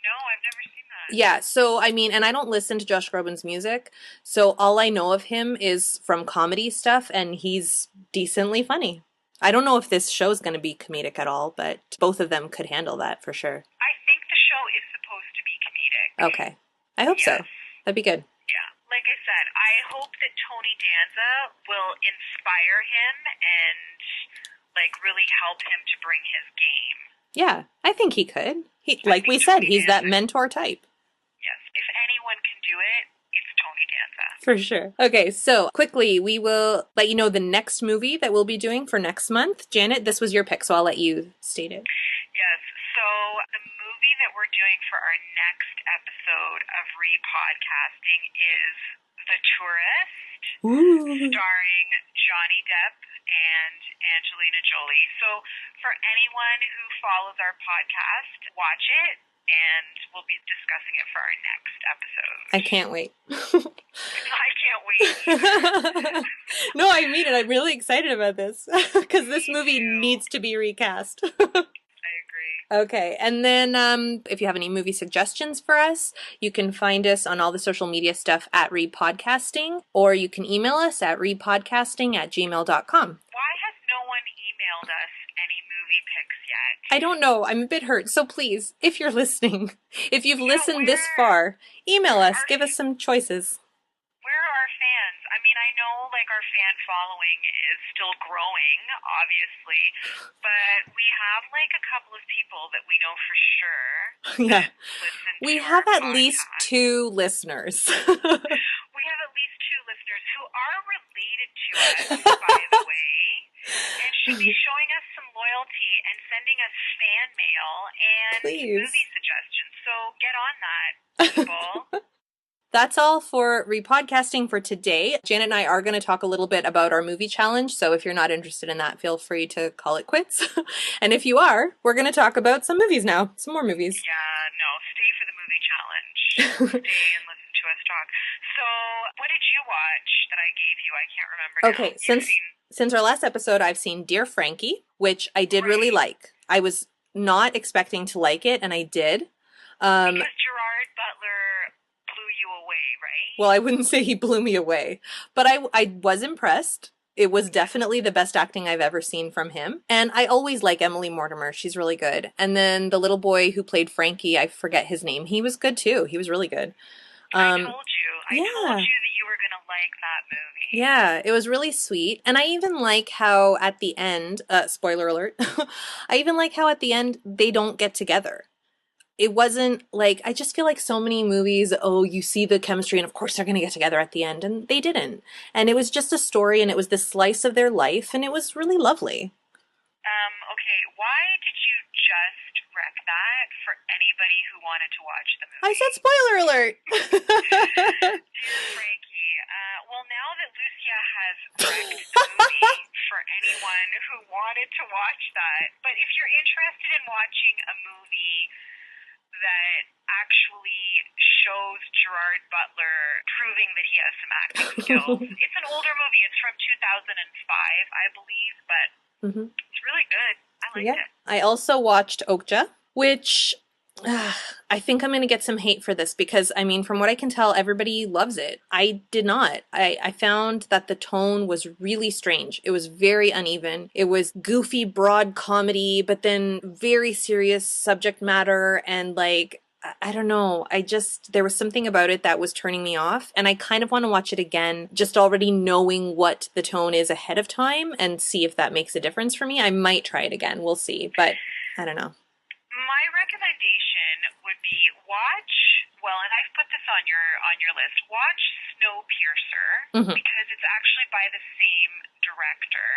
No, I've never seen that. Yeah, so I mean, and I don't listen to Josh Groban's music, so all I know of him is from comedy stuff, and he's decently funny. I don't know if this show's going to be comedic at all, but both of them could handle that for sure. I think the show is supposed to be comedic. Okay. I hope so. Yes. That'd be good. Yeah. Like I said, I hope that Tony Danza will inspire him and like really help him to bring his game. Yeah, I think he could. I Like we think said, Tony he's that Danza. mentor type. Yes. If anyone can do it, it's Tony Danza. For sure. Okay, so quickly, we will let you know the next movie that we'll be doing for next month. Janet, this was your pick, so I'll let you state it. Yes. So the movie that we're doing for our next episode of Repodcasting is The Tourist, Ooh. starring Johnny Depp and Angelina Jolie. So for anyone who follows our podcast, watch it, and we'll be discussing it for our next episode. I can't wait. I can't wait. No, I mean it. I'm really excited about this because this movie too. needs to be recast. I agree. Okay, and then if you have any movie suggestions for us, you can find us on all the social media stuff at Repodcasting, or you can email us at repodcasting@gmail.com. Why has no one emailed us any movie picks yet? I don't know. I'm a bit hurt. So please, if you're listening, if you've listened this where far, email us. are Give us some choices. Where are our fans? I mean, I know like our fan following is still growing, obviously, but we have like a couple of people that we know for sure Yeah. listen We to have our at least podcast. 2 listeners. We have at least 2 listeners who are related to us, by the way, and should be showing us some loyalty and sending us fan mail and Please. movie suggestions. So get on that, people. That's all for Repodcasting for today. Janet and I are going to talk a little bit about our movie challenge, so if you're not interested in that, feel free to call it quits. And if you are, we're going to talk about some movies now, some more movies. Yeah, no, stay for the movie challenge. Stay and listen to us talk. So, what did you watch that I gave you? I can't remember now. Okay, You've since our last episode, I've seen Dear Frankie, which I did really like. I was not expecting to like it, and I did. Because Gerard Butler blew you away, right? Well, I wouldn't say he blew me away, but I was impressed. It was definitely the best acting I've ever seen from him. And I always like Emily Mortimer. She's really good. And then the little boy who played Frankie, I forget his name. He was good too. He was really good. I told you. I yeah. told you that you were going to like that movie. Yeah, it was really sweet. And I even like how at the end, spoiler alert, I even like how at the end they don't get together. It wasn't like, I just feel like so many movies, oh, you see the chemistry and of course they're going to get together at the end, and they didn't. And it was just a story, and it was this slice of their life, and it was really lovely. Okay, why did you just wreck that for anybody who wanted to watch the movie? I said spoiler alert! Dear Frankie, well, now that Lucia has wrecked the movie for anyone who wanted to watch that, but if you're interested in watching a movie that actually shows Gerard Butler proving that he has some acting skills. It's an older movie. It's from 2005, I believe, but it's really good. I liked it. I also watched Okja, which I think I'm going to get some hate for this because, I mean, from what I can tell, everybody loves it. I did not. I found that the tone was really strange. It was very uneven. It was goofy, broad comedy, but then very serious subject matter. And like, I don't know. There was something about it that was turning me off, and I kind of want to watch it again, just already knowing what the tone is ahead of time and see if that makes a difference for me. I might try it again. We'll see, but I don't know. My recommendation would be watch, well, and I've put this on your list. Watch Snowpiercer Hmm. because it's actually by the same director.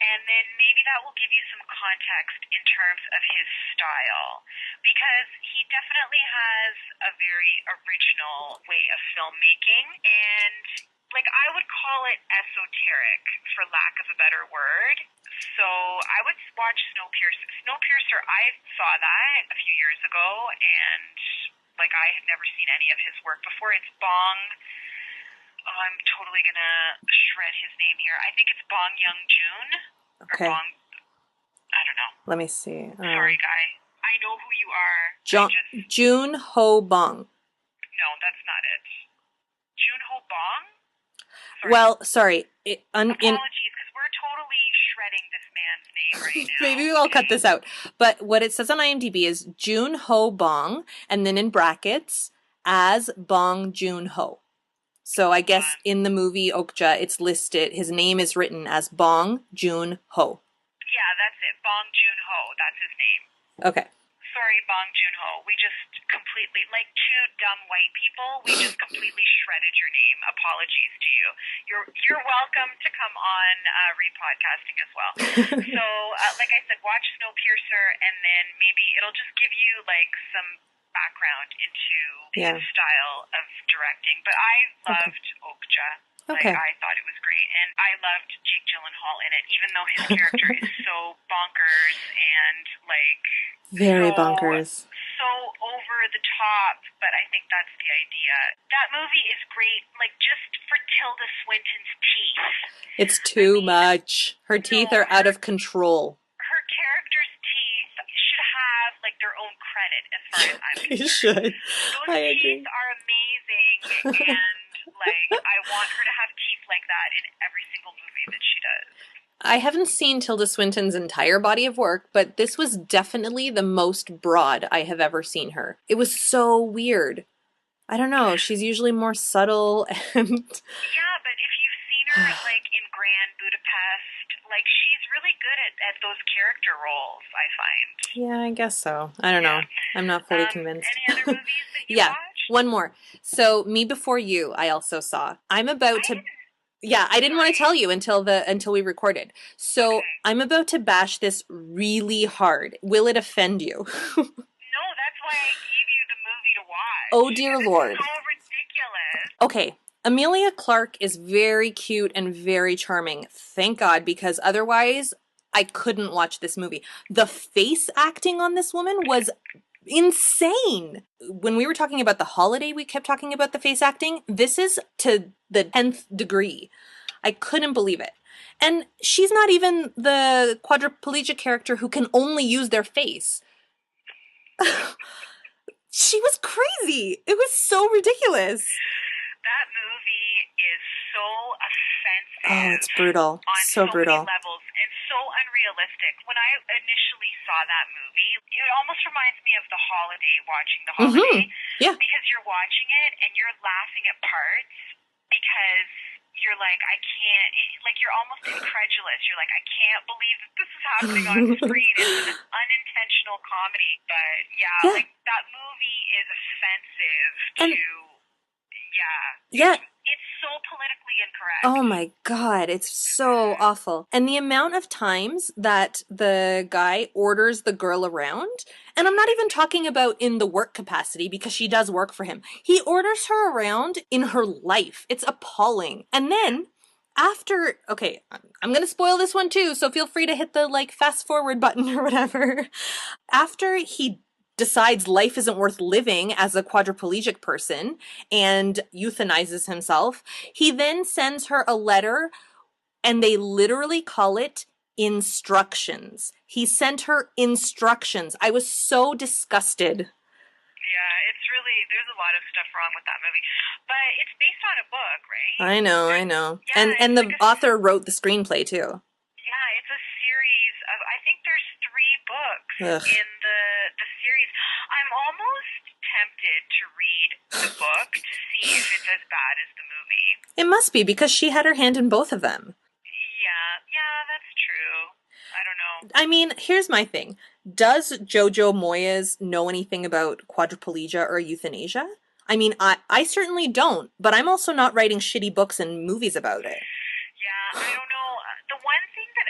And then maybe that will give you some context in terms of his style because he definitely has a very original way of filmmaking and like I would call it esoteric for lack of a better word. So I would watch Snowpiercer. Snowpiercer, I saw that a few years ago and like I had never seen any of his work before. It's Bong. Oh, I'm totally gonna shred his name here. I think it's Bong Young Joon or Okay, Bong. I don't know. let me see. Sorry, guy. I know who you are. I John just June Ho Bong. no, that's not it. Junho Bong. Sorry. Well, sorry. Apologies, because we're totally shredding this man's name right now. Maybe I'll cut this out. But what it says on IMDb is June Ho Bong, and then in brackets as Bong Joon Ho. So I Hold guess on. in the movie Okja, it's listed. His name is written as Bong Joon Ho. Yeah, that's it. Bong Joon Ho. That's his name. Okay. Sorry, Bong Joon Ho. We just completely, like two dumb white people, we just completely shredded your name. Apologies to you. You're welcome to come on Repodcasting as well. So, like I said, watch Snowpiercer, and then maybe it'll just give you like some background into Yeah. his style of directing. But I loved Okja. Like, Okay. I thought it was great. And I loved Jake Gyllenhaal in it, even though his character is so bonkers and, like, Very so, bonkers. so over the top. But I think that's the idea. That movie is great, like, just for Tilda Swinton's teeth. It's too mean, much. Her No, teeth are out of control. her character's teeth should have, like, their own credit as far as I'm They concerned. should. Those I teeth agree. are amazing, and like I want her to have teeth like that in every single movie that she does. I haven't seen Tilda Swinton's entire body of work, but this was definitely the most broad I have ever seen her. It was so weird. I don't know. She's usually more subtle and Yeah, but if you've seen her like in Grand Budapest, like she's really good at those character roles, I find. yeah, I guess so. I don't know. I'm not fully convinced. Any other movies that you Yeah, watched? one more. So, Me Before You, I also saw. I'm about to Yeah, I didn't want to tell you until we recorded. So, Okay. I'm about to bash this really hard. Will it offend you? No, that's why I gave you the movie to watch. Oh dear Lord. It's so ridiculous. Okay, Amelia Clark is very cute and very charming. Thank God, because otherwise I couldn't watch this movie. The face acting on this woman was insane. When we were talking about The Holiday, we kept talking about the face acting. This is to the 10th degree. I couldn't believe it. And she's not even the quadriplegic character who can only use their face. She was crazy. It was so ridiculous. That movie is so offensive. Oh, it's brutal. On So brutal. many levels and so unrealistic. When I initially saw that movie, it almost reminds me of The Holiday, watching The Holiday. Yeah. Because you're watching it and you're laughing at parts because you're like, I can't, like, you're almost incredulous. You're like, I can't believe that this is happening on screen. It's an unintentional comedy. But yeah, like, that movie is offensive to, Yeah. It's so politically incorrect. Oh my God, it's so awful. And the amount of times that the guy orders the girl around, and I'm not even talking about in the work capacity because she does work for him. He orders her around in her life. It's appalling. And then after, okay, I'm going to spoil this one too, so feel free to hit the like fast forward button or whatever. After he decides life isn't worth living as a quadriplegic person and euthanizes himself, he then sends her a letter and they literally call it instructions. He sent her instructions. I was so disgusted. Yeah, it's really, there's a lot of stuff wrong with that movie. But it's based on a book, right? I know. Yeah, And the like author wrote the screenplay too. Yeah, it's a series of, I think there's 3 books Ugh. in the series. I'm almost if it's as bad as the movie. It must be because she had her hand in both of them. Yeah, that's true. I don't know. I mean, here's my thing. Does Jojo Moyes know anything about quadriplegia or euthanasia? I mean, I certainly don't, but I'm also not writing shitty books and movies about it. Yeah, I don't know. The one thing that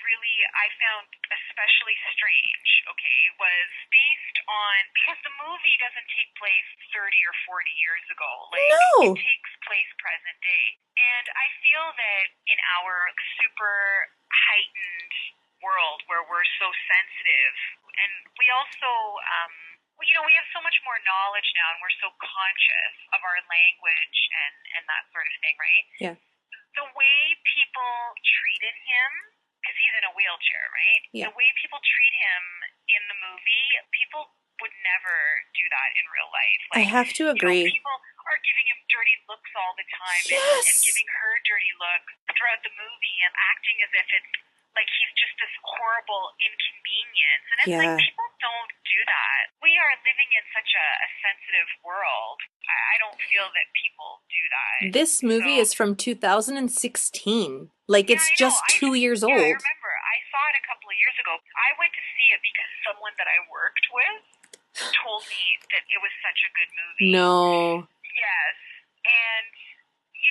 really I found especially strange, okay, was based on because the movie doesn't take place 30 or 40 years ago. Like it No. takes place present day. And I feel that in our super heightened world where we're so sensitive and we also we have so much more knowledge now and we're so conscious of our language and that sort of thing, right? Yeah. The way people treated him, because he's in a wheelchair, right? Yeah. The way people treat him in the movie, people would never do that in real life. I have to agree. People are giving him dirty looks all the time Yes. and giving her dirty looks throughout the movie and acting as if it's like he's just this horrible inconvenience. And it's like people don't do that. We are living in such a sensitive world. I don't feel that people do that. This movie is from 2016. Like, it's just 2 years old. Yeah, I remember. I saw it a couple of years ago. I went to see it because someone that I worked with told me that it was such a good movie. No. Yes. And,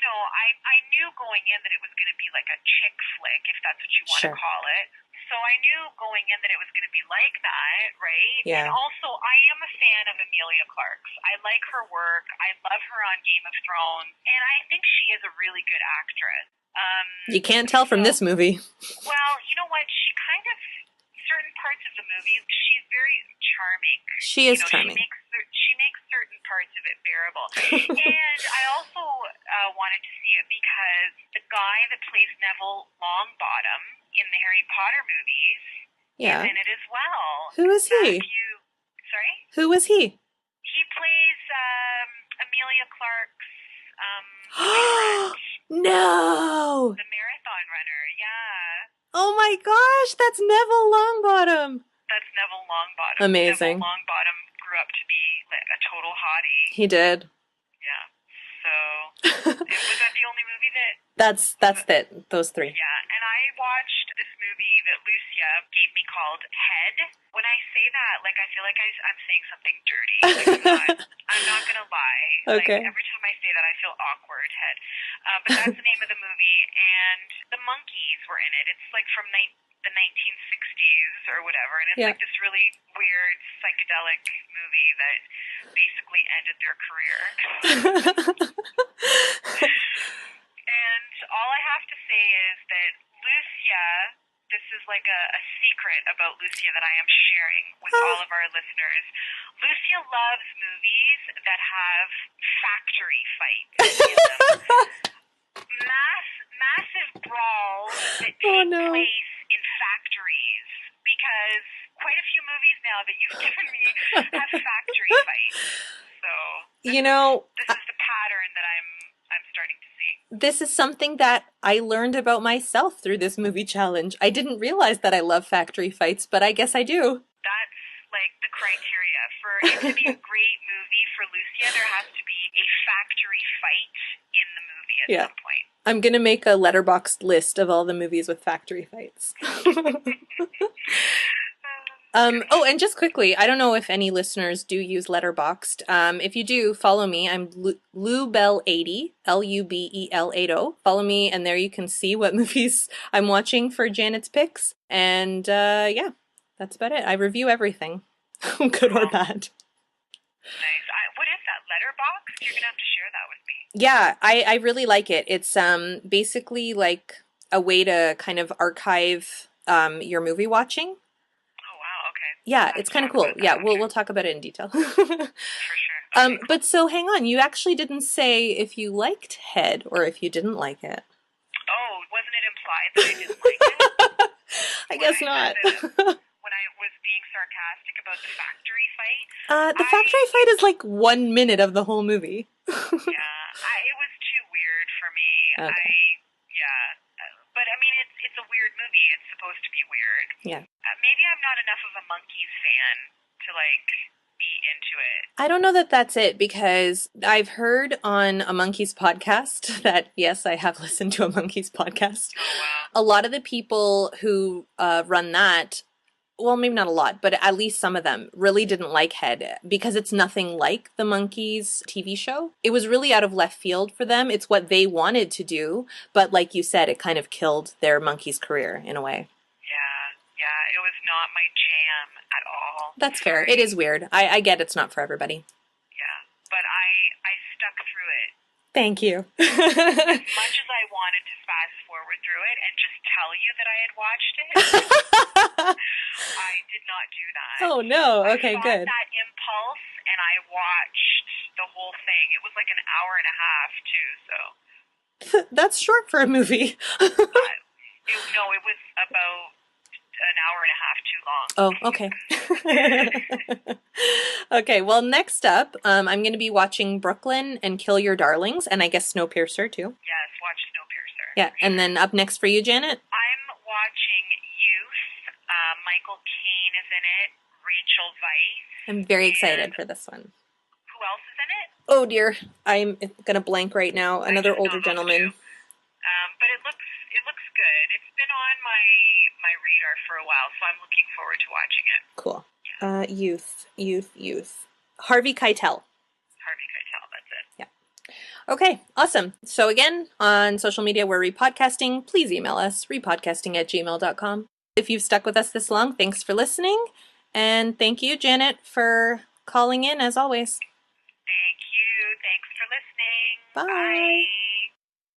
I knew going in that it was going to be like a chick flick, if that's what you want to call it. So I knew going in that it was going to be like that, right? Yeah. And also, I am a fan of Emilia Clarke's. I like her work. I love her on Game of Thrones. And I think she is a really good actress. You can't tell from this movie. Well, you know what? She kind of, certain parts of the movie, she's very charming. She is charming. She makes certain parts of it bearable. And I also wanted to see it because the guy that plays Neville Longbottom in the Harry Potter movies is in it as well. Who is he? Sorry? Who is he? He plays Emilia Clarke's boyfriend. No! The marathon runner, yeah. Oh my gosh, that's Neville Longbottom. That's Neville Longbottom. Amazing. Neville Longbottom grew up to be like a total hottie. He did. Yeah. So, was that the only movie that... That's it. Those three. Yeah, and I watched this movie that Lucia gave me called Head. When I say that, like, I feel like I'm saying something dirty. Like, I'm not gonna lie. Okay. Like, every time I say that, I feel awkward, Head. But that's the name of the movie, and the monkeys were in it. It's like from the 1960s or whatever, and it's like this really weird psychedelic movie that basically ended their career. And all I have to say is that Lucia, this is like a secret about Lucia that I am sharing with all of our listeners. Lucia loves movies that have factory fights in them. Massive brawls that take place in factories, because quite a few movies now that you've given me have factory fights. So this is the pattern that I'm starting to see. This is something that I learned about myself through this movie challenge. I didn't realize that I love factory fights, but I guess I do. That's like the criteria. For it to be a great movie for Lucia, there has to be a factory fight in the movie at some point. I'm going to make a Letterboxd list of all the movies with factory fights. And just quickly, I don't know if any listeners do use Letterboxd. If you do, follow me. I'm Lubel80, Lubel80. Follow me, and there you can see what movies I'm watching for Janet's picks. And that's about it. I review everything, good or bad. Nice. What is that, Letterboxd? You're going to have to share that with me. Yeah, I really like it. It's basically like a way to kind of archive your movie watching. Oh, wow, okay. Yeah, it's kind of cool. Yeah, we'll talk about it in detail. For sure. Okay, but so hang on, you actually didn't say if you liked Head or if you didn't like it. Oh, wasn't it implied that I didn't like it? I guess not. When I was being sarcastic about the factory fight? The factory fight is like 1 minute of the whole movie. It was too weird for me. Okay. But I mean, it's a weird movie. It's supposed to be weird. Yeah. Maybe I'm not enough of a Monkeys fan to like be into it? I don't know that that's it because I've heard on a Monkeys podcast that, yes, I have listened to a Monkeys podcast. Oh, wow. A lot of the people who run that, well, maybe not a lot, but at least some of them really didn't like Head because it's nothing like the Monkeys TV show. It was really out of left field for them. It's what they wanted to do, but like you said, it kind of killed their Monkeys career in a way. Yeah, yeah, it was not my jam at all. That's fair. Sorry. It is weird. I get it's not for everybody. Yeah, but I stuck through it. Thank you. As much as I wanted to fast forward through it and just tell you that I had watched it, I did not do that. Oh no. Okay, I fought good. that impulse and I watched the whole thing. It was like an hour and a half too, so That's short for a movie. no, it was about an hour and a half too long. Oh, okay. Okay, well, next up, I'm going to be watching Brooklyn and Kill Your Darlings, and I guess Snowpiercer too. Yes, watch Snowpiercer. Yeah, and then up next for you, Janet? I'm watching Youth. Michael Caine is in it. Rachel Weisz. I'm very excited for this one. Who else is in it? Oh dear, I'm gonna blank right now. Another older gentleman. But it looks good. It's been on my radar for a while, so I'm looking forward to watching it. Cool. Youth. Harvey Keitel. Harvey Keitel, that's it. Yeah. Okay, awesome. So again, on social media, we're Repodcasting. Please email us, repodcasting@gmail.com. If you've stuck with us this long, thanks for listening. And thank you, Janet, for calling in as always. Thank you. Thanks for listening. Bye. Bye.